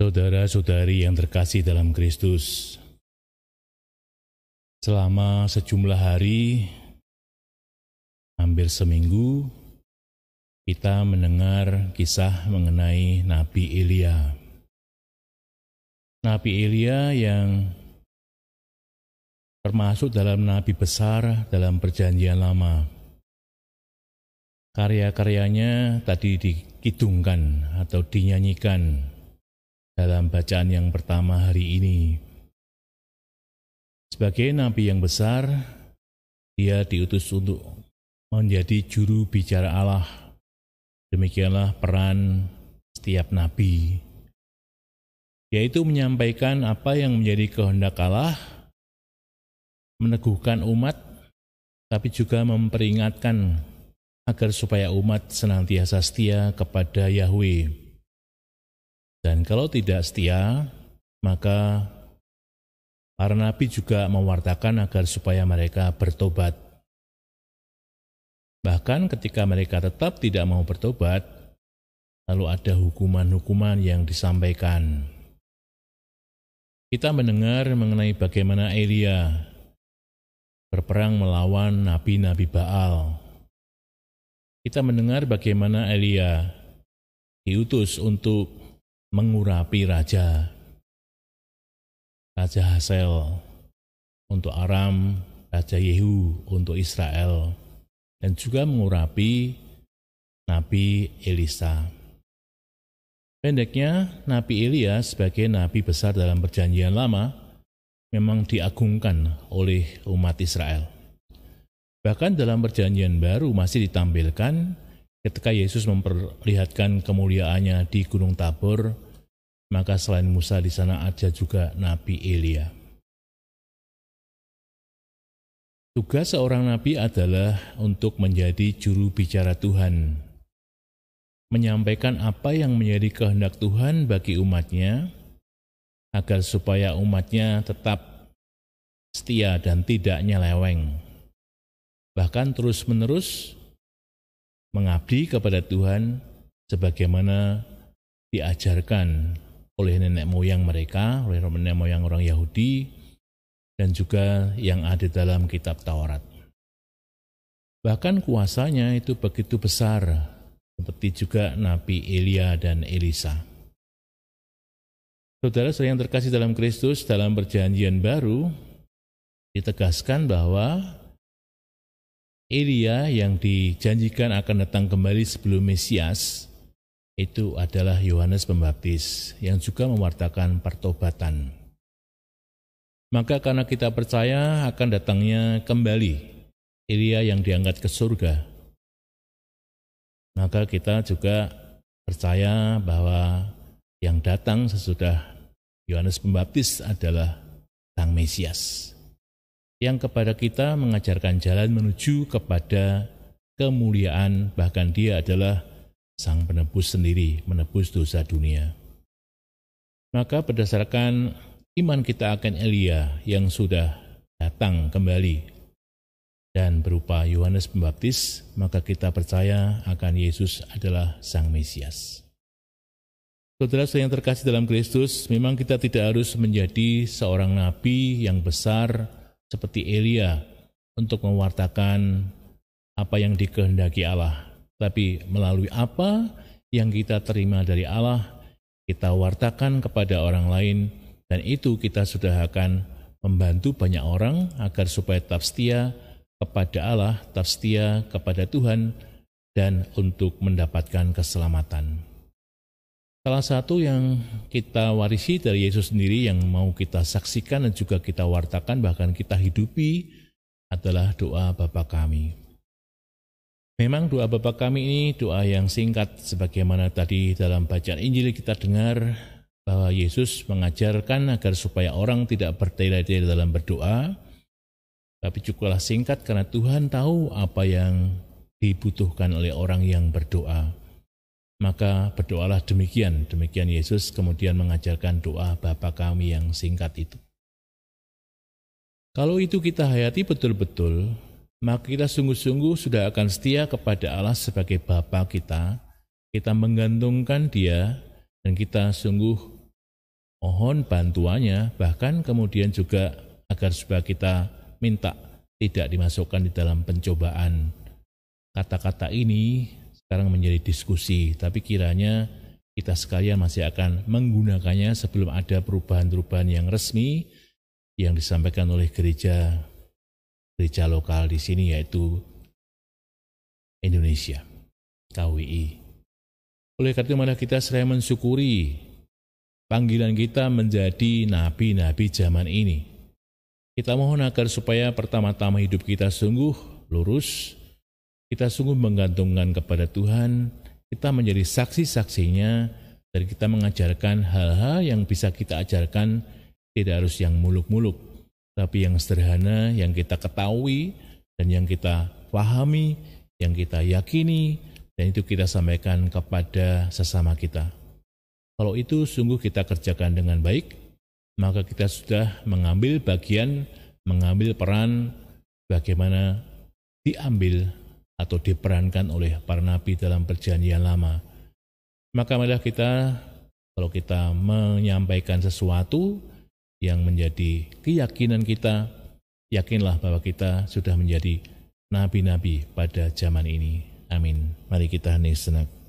Saudara-saudari yang terkasih dalam Kristus, selama sejumlah hari, hampir seminggu, kita mendengar kisah mengenai Nabi Elia. Nabi Elia yang termasuk dalam nabi besar dalam Perjanjian Lama. Karya-karyanya tadi dikidungkan atau dinyanyikan dalam bacaan yang pertama hari ini. Sebagai nabi yang besar, dia diutus untuk menjadi juru bicara Allah. Demikianlah peran setiap nabi, yaitu menyampaikan apa yang menjadi kehendak Allah, meneguhkan umat, tapi juga memperingatkan agar supaya umat senantiasa setia kepada Yahweh. Dan kalau tidak setia, maka para nabi juga mewartakan agar supaya mereka bertobat. Bahkan ketika mereka tetap tidak mau bertobat, lalu ada hukuman-hukuman yang disampaikan. Kita mendengar mengenai bagaimana Elia berperang melawan nabi-nabi Baal. Kita mendengar bagaimana Elia diutus untuk mengurapi Raja Hazael untuk Aram, Raja Yehu untuk Israel, dan juga mengurapi Nabi Elisa. Pendeknya, Nabi Elia sebagai nabi besar dalam Perjanjian Lama memang diagungkan oleh umat Israel. Bahkan dalam Perjanjian Baru masih ditampilkan ketika Yesus memperlihatkan kemuliaannya di Gunung Tabor, maka selain Musa di sana ada juga Nabi Elia. Tugas seorang nabi adalah untuk menjadi juru bicara Tuhan, menyampaikan apa yang menjadi kehendak Tuhan bagi umatnya, agar supaya umatnya tetap setia dan tidak nyeleweng. Bahkan terus-menerus mengabdi kepada Tuhan sebagaimana diajarkan oleh nenek moyang mereka, oleh nenek moyang orang Yahudi, dan juga yang ada dalam kitab Taurat. Bahkan kuasanya itu begitu besar, seperti juga Nabi Elia dan Elisa. Saudara-saudara yang terkasih dalam Kristus, dalam Perjanjian Baru ditegaskan bahwa Elia yang dijanjikan akan datang kembali sebelum Mesias itu adalah Yohanes Pembaptis yang juga mewartakan pertobatan. Maka karena kita percaya akan datangnya kembali Elia yang diangkat ke surga, maka kita juga percaya bahwa yang datang sesudah Yohanes Pembaptis adalah Sang Mesias, yang kepada kita mengajarkan jalan menuju kepada kemuliaan, bahkan dia adalah Sang Penebus sendiri, menebus dosa dunia. Maka berdasarkan iman kita akan Elia yang sudah datang kembali dan berupa Yohanes Pembaptis, maka kita percaya akan Yesus adalah Sang Mesias. Saudara-saudara yang terkasih dalam Kristus, memang kita tidak harus menjadi seorang nabi yang besar seperti Elia untuk mewartakan apa yang dikehendaki Allah. Tapi melalui apa yang kita terima dari Allah, kita wartakan kepada orang lain, dan itu kita sudah akan membantu banyak orang agar supaya tetap setia kepada Allah, tetap setia kepada Tuhan, dan untuk mendapatkan keselamatan. Salah satu yang kita warisi dari Yesus sendiri yang mau kita saksikan dan juga kita wartakan, bahkan kita hidupi, adalah doa Bapa Kami. Memang doa Bapa Kami ini doa yang singkat, sebagaimana tadi dalam bacaan Injil kita dengar bahwa Yesus mengajarkan agar supaya orang tidak bertele-tele dalam berdoa, tapi cukuplah singkat karena Tuhan tahu apa yang dibutuhkan oleh orang yang berdoa. Maka berdoalah demikian. Demikian Yesus kemudian mengajarkan doa Bapa Kami yang singkat itu. Kalau itu kita hayati betul-betul, maka kita sungguh-sungguh sudah akan setia kepada Allah sebagai Bapa kita. Kita menggantungkan Dia, dan kita sungguh mohon bantuannya, bahkan kemudian juga agar supaya kita minta tidak dimasukkan di dalam pencobaan. Kata-kata ini sekarang menjadi diskusi, tapi kiranya kita sekalian masih akan menggunakannya sebelum ada perubahan-perubahan yang resmi yang disampaikan oleh gereja lokal di sini, yaitu Indonesia, KWI. Oleh karena itu mari kita seraya mensyukuri panggilan kita menjadi nabi-nabi zaman ini. Kita mohon agar supaya pertama-tama hidup kita sungguh lurus, kita sungguh menggantungkan kepada Tuhan, kita menjadi saksi-saksinya, dan kita mengajarkan hal-hal yang bisa kita ajarkan, tidak harus yang muluk-muluk, tapi yang sederhana, yang kita ketahui, dan yang kita pahami, yang kita yakini, dan itu kita sampaikan kepada sesama kita. Kalau itu sungguh kita kerjakan dengan baik, maka kita sudah mengambil bagian, mengambil peran bagaimana diambil atau diperankan oleh para nabi dalam perjanjian lama. Maka marilah kita, kalau kita menyampaikan sesuatu yang menjadi keyakinan kita, yakinlah bahwa kita sudah menjadi nabi-nabi pada zaman ini. Amin. Mari kita hening sejenak.